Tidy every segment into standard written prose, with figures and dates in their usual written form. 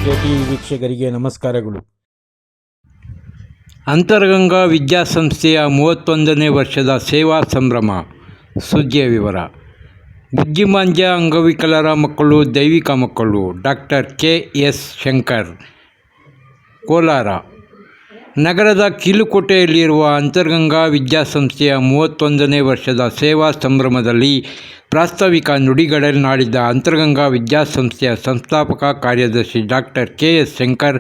KTV ವೀಕ್ಷಕರಿಗೆ ನಮಸ್ಕಾರಗಳು. ಅಂತರಗಂಗಾ ವಿದ್ಯಾಸಂಸ್ಥೆಯ 31ನೇ ವರ್ಷದ ಸೇವಾ ಸಂಭ್ರಮ. ಸುದ್ದಿಯ ವಿವರ. ಬುದ್ಧಿಮಾಂದ್ಯ ಅಂಗವಿಕಲರ ಮಕ್ಕಳು ದೈವಿಕ ಮಕ್ಕಳು. Doctor KS Shankar, Kolar. ನಗರದ ಕೀಲುಕೋಟೆಯಲ್ಲಿರುವ ಅಂತರಗಂಗಾ ವಿದ್ಯಾಸಂಸ್ಥೆಯ 31ನೇ ವರ್ಷದ ಸೇವಾ ಸಂಭ್ರಮದಲ್ಲಿ ಪ್ರಾಸ್ತಾವಿಕ ನುಡಿಗಳನ್ನಾಡಿದ ಅಂತರಗಂಗಾ ವಿದ್ಯಾಸಂಸ್ಥೆಯ ಸಂಸ್ಥಾಪಕ ಕಾರ್ಯದರ್ಶಿ ಡಾಕ್ಟರ್ KS ಶಂಕರ್,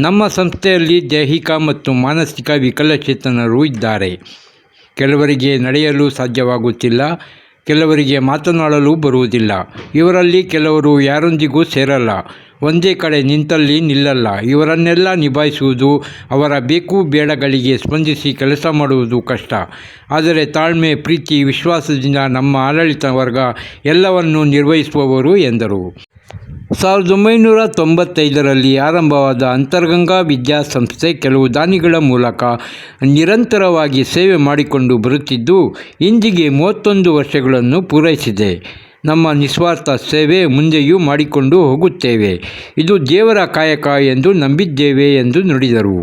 ನಮ್ಮ ಸಂಸ್ಥೆಯಲ್ಲಿ ದೈಹಿಕ ಮತ್ತು ಮಾನಸಿಕ ವಿಕಲಚೇತನರು ಇದ್ದಾರೆ. ಕೆಲವರಿಗೆ ನಡೆಯಲು ಸಾಧ್ಯವಾಗುತ್ತಿಲ್ಲ, ಕೆಲವರಿಗೆ ಮಾತನಾಡಲು ಬರುವುದಿಲ್ಲ. ಇವರಲ್ಲಿ ಕೆಲವರು ಯಾರೊಂದಿಗೂ ಸೇರಲ್ಲ, ಒಂದೇ ಕಡೆ ನಿಂತಲ್ಲಿ ನಿಲ್ಲಲ್ಲ. ಇವರನ್ನೆಲ್ಲ ನಿಭಾಯಿಸುವುದು, ಅವರ ಬೇಕು ಬೇಡಗಳಿಗೆ ಸ್ಪಂದಿಸಿ ಕೆಲಸ ಮಾಡುವುದು ಕಷ್ಟ. ಆದರೆ ತಾಳ್ಮೆ, ಪ್ರೀತಿ, ವಿಶ್ವಾಸದಿಂದ ನಮ್ಮ ಆಡಳಿತ ವರ್ಗ ಎಲ್ಲವನ್ನೂ ನಿರ್ವಹಿಸುವವರು ಎಂದರು. 1995ರಲ್ಲಿ ಆರಂಭವಾದ ಅಂತರಗಂಗಾ ವಿದ್ಯಾಸಂಸ್ಥೆ ಕೆಲವು ದಾನಿಗಳ ಮೂಲಕ ನಿರಂತರವಾಗಿ ಸೇವೆ ಮಾಡಿಕೊಂಡು ಬರುತ್ತಿದ್ದು, ಇಂದಿಗೆ 31 ವರ್ಷಗಳನ್ನು ಪೂರೈಸಿದೆ. ನಮ್ಮ ನಿಸ್ವಾರ್ಥ ಸೇವೆ ಮುಂದೆಯೂ ಮಾಡಿಕೊಂಡು ಹೋಗುತ್ತೇವೆ. ಇದು ದೇವರ ಕಾಯಕ ಎಂದು ನಂಬಿದ್ದೇವೆ ಎಂದು ನುಡಿದರು.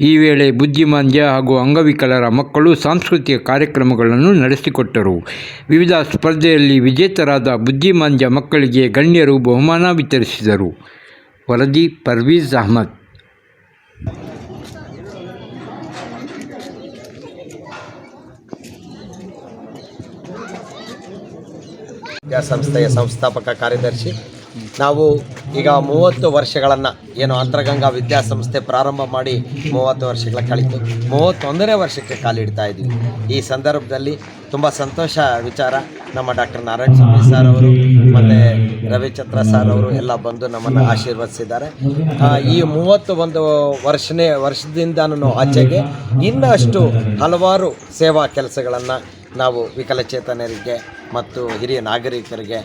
ಈ ವೇಳೆ ಬುದ್ಧಿಮಾಂದ್ಯ ಹಾಗೂ ಅಂಗವಿಕಲರ ಮಕ್ಕಳು ಸಾಂಸ್ಕೃತಿಕ ಕಾರ್ಯಕ್ರಮಗಳನ್ನು ನಡೆಸಿಕೊಟ್ಟರು. ವಿವಿಧ ಸ್ಪರ್ಧೆಯಲ್ಲಿ ವಿಜೇತರಾದ ಬುದ್ಧಿಮಾಂದ್ಯ ಮಕ್ಕಳಿಗೆ ಗಣ್ಯರು ಬಹುಮಾನ ವಿತರಿಸಿದರು. ವರದಿ ಪರ್ವೀಜ್ ಅಹಮದ್. ವಿದ್ಯಾಸಂಸ್ಥೆಯ ಸಂಸ್ಥಾಪಕ ಕಾರ್ಯದರ್ಶಿ. ನಾವು ಈಗ 30 ವರ್ಷಗಳನ್ನು ಏನು ಅಂತರಗಂಗಾ ವಿದ್ಯಾಸಂಸ್ಥೆ ಪ್ರಾರಂಭ ಮಾಡಿ 30 ವರ್ಷಗಳ ಕಳಿತು. 31ನೇ ವರ್ಷಕ್ಕೆ ಕಾಲಿಡ್ತಾ ಇದ್ವಿ. ಈ ಸಂದರ್ಭದಲ್ಲಿ ತುಂಬ ಸಂತೋಷ ವಿಚಾರ. ನಮ್ಮ ಡಾಕ್ಟರ್ ನಾರಾಯಣ ಸ್ವಾಮಿ ಸರ್ ಅವರು ಮತ್ತು ರವಿಚಂದ್ರ ಸರ್ ಅವರು ಎಲ್ಲ ಬಂದು ನಮ್ಮನ್ನು ಆಶೀರ್ವದಿಸಿದ್ದಾರೆ. ಈ 31 ವರ್ಷದಿಂದನೂ ಆಚೆಗೆ ಇನ್ನಷ್ಟು ಹಲವಾರು ಸೇವಾ ಕೆಲಸಗಳನ್ನು ನಾವು ವಿಕಲಚೇತನರಿಗೆ ಮತ್ತು ಹಿರಿಯ ನಾಗರಿಕರಿಗೆ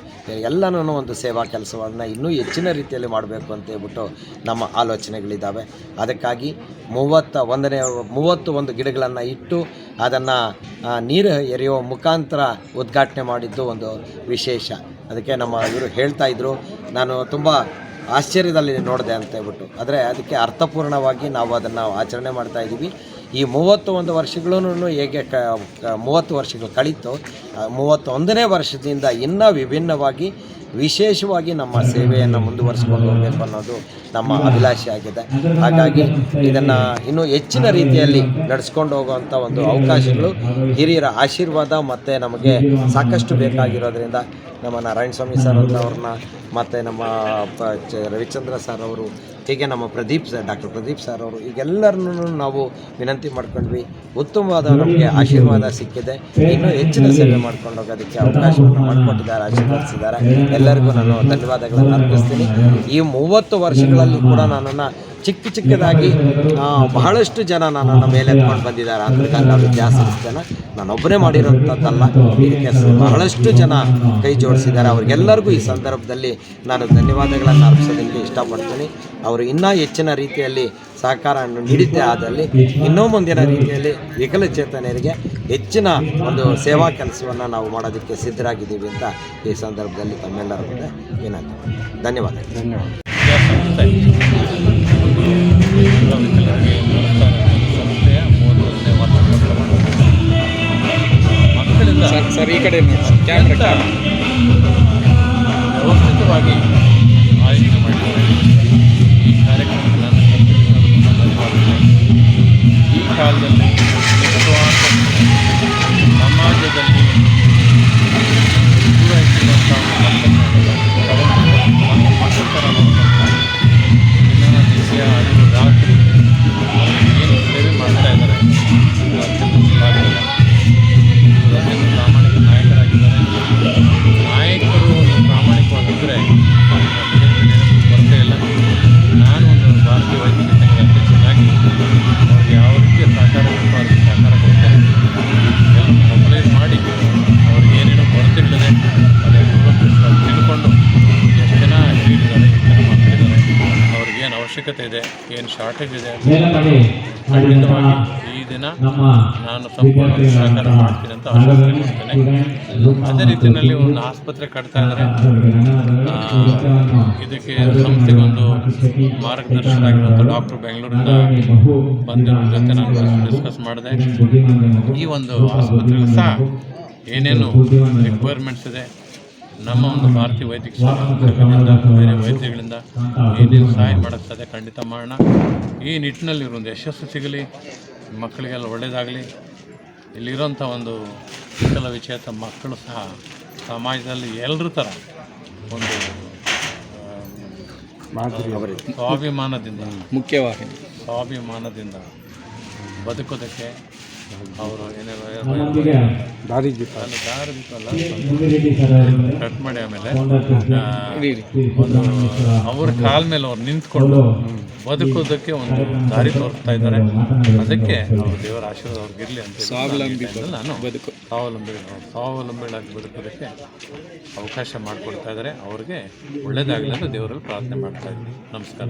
ಎಲ್ಲನೂ ಒಂದು ಸೇವಾ ಕೆಲಸವನ್ನು ಇನ್ನೂ ಹೆಚ್ಚಿನ ರೀತಿಯಲ್ಲಿ ಮಾಡಬೇಕು ಅಂತ ಹೇಳ್ಬಿಟ್ಟು ನಮ್ಮ ಆಲೋಚನೆಗಳಿದ್ದಾವೆ. ಅದಕ್ಕಾಗಿ 31 ಗಿಡಗಳನ್ನು ಇಟ್ಟು ಅದನ್ನು ನೀರು ಎರೆಯುವ ಮುಖಾಂತರ ಉದ್ಘಾಟನೆ ಮಾಡಿದ್ದು ಒಂದು ವಿಶೇಷ. ಅದಕ್ಕೆ ನಮ್ಮ ಇವರು ಹೇಳ್ತಾಯಿದ್ರು, ನಾನು ತುಂಬ ಆಶ್ಚರ್ಯದಲ್ಲಿ ನೋಡಿದೆ ಅಂತ ಹೇಳ್ಬಿಟ್ಟು. ಆದರೆ ಅದಕ್ಕೆ ಅರ್ಥಪೂರ್ಣವಾಗಿ ನಾವು ಅದನ್ನು ಆಚರಣೆ ಮಾಡ್ತಾಯಿದ್ದೀವಿ. ಈ 31 ವರ್ಷಗಳೂ ಹೇಗೆ 30 ವರ್ಷಗಳು ಕಳೀತು, 31ನೇ ವರ್ಷದಿಂದ ಇನ್ನೂ ವಿಭಿನ್ನವಾಗಿ ವಿಶೇಷವಾಗಿ ನಮ್ಮ ಸೇವೆಯನ್ನು ಮುಂದುವರಿಸ್ಕೊಂಡು ಹೋಗಬೇಕು ಅನ್ನೋದು ನಮ್ಮ ಅಭಿಲಾಷೆ ಆಗಿದೆ. ಹಾಗಾಗಿ ಇದನ್ನು ಇನ್ನೂ ಹೆಚ್ಚಿನ ರೀತಿಯಲ್ಲಿ ನಡೆಸ್ಕೊಂಡು ಹೋಗುವಂಥ ಒಂದು ಅವಕಾಶಗಳು, ಹಿರಿಯರ ಆಶೀರ್ವಾದ ಮತ್ತು ನಮಗೆ ಸಾಕಷ್ಟು ಬೇಕಾಗಿರೋದ್ರಿಂದ ನಮ್ಮ ನಾರಾಯಣ ಸ್ವಾಮಿ ಸರ್ ಅವ್ರನ್ನ ಮತ್ತು ನಮ್ಮ ರವಿಚಂದ್ರ ಸರ್ ಅವರು, ಹೀಗೆ ನಮ್ಮ ಡಾಕ್ಟರ್ ಪ್ರದೀಪ್ ಸರ್ ಅವರು, ಈಗೆಲ್ಲರನ್ನೂ ನಾವು ವಿನಂತಿ ಮಾಡ್ಕೊಂಡ್ವಿ. ಉತ್ತಮವಾದ ನಮಗೆ ಆಶೀರ್ವಾದ ಸಿಕ್ಕಿದೆ. ಇನ್ನೂ ಹೆಚ್ಚಿನ ಸೇವೆ ಮಾಡ್ಕೊಂಡು ಹೋಗೋದಕ್ಕೆ ಅವಕಾಶವನ್ನು ಮಾಡಿಕೊಟ್ಟಿದ್ದಾರೆ, ಆಶೀರ್ವದಿಸಿದ್ದಾರೆ. ಎಲ್ಲರಿಗೂ ನಾನು ಧನ್ಯವಾದಗಳನ್ನು ಅರ್ಪಿಸ್ತೀನಿ. ಈ 30 ವರ್ಷಗಳಲ್ಲಿ ಕೂಡ ನನ್ನನ್ನು ಚಿಕ್ಕದಾಗಿ ಬಹಳಷ್ಟು ಜನ ನನ್ನನ್ನು ಮೇಲೆ ಎತ್ಕೊಂಡು ಬಂದಿದ್ದಾರೆ. ಅಂತರಗಂಗಾ ವಿದ್ಯಾಸಂಸ್ಥೆನ ನಾನೊಬ್ಬರೇ ಮಾಡಿರೋಂಥದ್ದಲ್ಲ, ಇದಕ್ಕೆ ಬಹಳಷ್ಟು ಜನ ಕೈ ಜೋಡಿಸಿದ್ದಾರೆ. ಅವ್ರಿಗೆಲ್ಲರಿಗೂ ಈ ಸಂದರ್ಭದಲ್ಲಿ ನಾನು ಧನ್ಯವಾದಗಳನ್ನು ಅರ್ಪಿಸೋದಕ್ಕೆ ಇಷ್ಟಪಡ್ತೀನಿ. ಅವರು ಇನ್ನೂ ಹೆಚ್ಚಿನ ರೀತಿಯಲ್ಲಿ ಸಹಕಾರವನ್ನು ನೀಡಿದ್ದೇ ಆದಲ್ಲಿ ಇನ್ನೂ ಮುಂದಿನ ರೀತಿಯಲ್ಲಿ ವಿಕಲಚೇತನರಿಗೆ ಹೆಚ್ಚಿನ ಒಂದು ಸೇವಾ ಕೆಲಸವನ್ನು ನಾವು ಮಾಡೋದಕ್ಕೆ ಸಿದ್ಧರಾಗಿದ್ದೀವಿ ಅಂತ ಈ ಸಂದರ್ಭದಲ್ಲಿ ತಮ್ಮೆಲ್ಲರ ಮುಂದೆ ವಿನಂತಿ. ಧನ್ಯವಾದ. ಸರ್ ಈ ಕಡೆ ವ್ಯವಸ್ಥಿತವಾಗಿ ಆಯೋಜನೆ ಮಾಡಿದ್ದಾರೆ. ಈ ಕಾರ್ಯಕ್ರಮಗಳನ್ನು ಈ ಕಾಲದಲ್ಲಿ ನಿಕಟವಾದ ಸಮಾಜದಲ್ಲಿ ದೂರ ಹೆಚ್ಚಿರುವಂಥ ಮಕ್ಕಳ ದಿನ ನಿತ್ಯ ಅರಿವು ರಾತ್ರಿ ಏನು ಸೇವೆ ಮಾಡ್ತಾ ಇದ್ದಾರೆ, ಅತ್ಯಂತ ಪ್ರಾಮಾಣಿಕ ನಾಯಕರಾಗಿದ್ದಾರೆ. ನಾಯಕರು ಪ್ರಾಮಾಣಿಕವಾಗಿದ್ದರೆ ಕೊರತೆ ಇಲ್ಲ. ನಾನು ಒಂದು ಭಾರತೀಯ ವೈದ್ಯಕೀಯ ಸಂಘದ ಅಧ್ಯಕ್ಷನಾಗಿ ಅವ್ರಿಗೆ ಯಾವ ರೀತಿಯ ಸಹಕಾರ ಬೇಕೋ ಅದಕ್ಕೆ ಸಹಕಾರ ಕೊಡ್ತೇನೆ. ಎಲ್ಲ ಮೊಬಲೈಸ್ ಮಾಡಿ ಅವ್ರಿಗೆ ಏನೇನೋ ಕೊರತೆ ಇಲ್ಲದೆ ಅದನ್ನು ತಿಳ್ಕೊಂಡು ಎಷ್ಟು ಜನ ಹೇಳಿದ್ದಾರೆ, ಎಷ್ಟು ಜನ ಮಕ್ಕಳಿದ್ದಾರೆ, ಅವ್ರಿಗೇನು ಅವಶ್ಯಕತೆ ಇದೆ, ಏನು ಶಾರ್ಟೇಜ್ ಇದೆ, ಖಂಡಿತವಾಗಿ ಈ ದಿನ ನಾನು ಸಂಪೂರ್ಣ ಸಹಕಾರ ಮಾಡ್ತೀನಿ ಅಂತ ಆಶ್ವಾಸನೆ ಕೊಡ್ತೇನೆ. ಅದೇ ರೀತಿಯಲ್ಲಿ ಒಂದು ಆಸ್ಪತ್ರೆ ಕಟ್ತಾ ಇದ್ದಾರೆ. ಇದಕ್ಕೆ ಸಂಸ್ಥೆಗೊಂದು ಮಾರ್ಗದರ್ಶನ ಆಗಿರುವಂಥ ಡಾಕ್ಟ್ರು ಬೆಂಗಳೂರಿಂದ ಬಂದಿರೋ ಜೊತೆ ನಾನು ಡಿಸ್ಕಸ್ ಮಾಡಿದೆ. ಈ ಒಂದು ಆಸ್ಪತ್ರೆಗೂ ಸಹ ಏನೇನು ರಿಕ್ವೈರ್ಮೆಂಟ್ಸ್ ಇದೆ, ನಮ್ಮ ಒಂದು ಭಾರತೀಯ ವೈದ್ಯಕೀಯ ಸಂಘದಿಂದ ಬೇರೆ ವೈದ್ಯಗಳಿಂದ ಏನೇನು ಸಹಾಯ ಮಾಡೋಕ್ಕೆ ಖಂಡಿತ ಮಾಡೋಣ. ಈ ನಿಟ್ಟಿನಲ್ಲಿ ಒಂದು ಯಶಸ್ಸು ಸಿಗಲಿ, ಮಕ್ಕಳಿಗೆಲ್ಲ ಒಳ್ಳೆಯದಾಗಲಿ. ಇಲ್ಲಿರೋಂಥ ಒಂದು ವಿಕಲವಿಚೇತ ಮಕ್ಕಳು ಸಹ ಸಮಾಜದಲ್ಲಿ ಎಲ್ಲರ ಥರ ಒಂದು ಸ್ವಾಭಿಮಾನದಿಂದ ಸ್ವಾಭಿಮಾನದಿಂದ ಬದುಕೋದಕ್ಕೆ ಅವರು ದಾರಿ ಕಟ್ ಮಾಡಿ ಆಮೇಲೆ ಅವ್ರ ಕಾಲ ಮೇಲೆ ಅವ್ರು ನಿಂತ್ಕೊಂಡು ಬದುಕೋದಕ್ಕೆ ಒಂದು ದಾರಿ ತೋರಿಸ್ತಾ ಇದ್ದಾರೆ. ಅದಕ್ಕೆ ಅವ್ರ ದೇವರ ಆಶೀರ್ವಾದ ಅವ್ರಿಗಿರಲಿ ಅಂತ ನಾನು ಸ್ವಾವಲಂಬಿಗಳಾಗಿ ಬದುಕೋದಕ್ಕೆ ಅವಕಾಶ ಮಾಡಿಕೊಡ್ತಾ ಇದ್ದಾರೆ. ಅವ್ರಿಗೆ ಒಳ್ಳೇದಾಗಲಿ ಅಂತ ದೇವರಲ್ಲಿ ಪ್ರಾರ್ಥನೆ ಮಾಡ್ತಾ ಇದ್ದೀನಿ. ನಮಸ್ಕಾರ.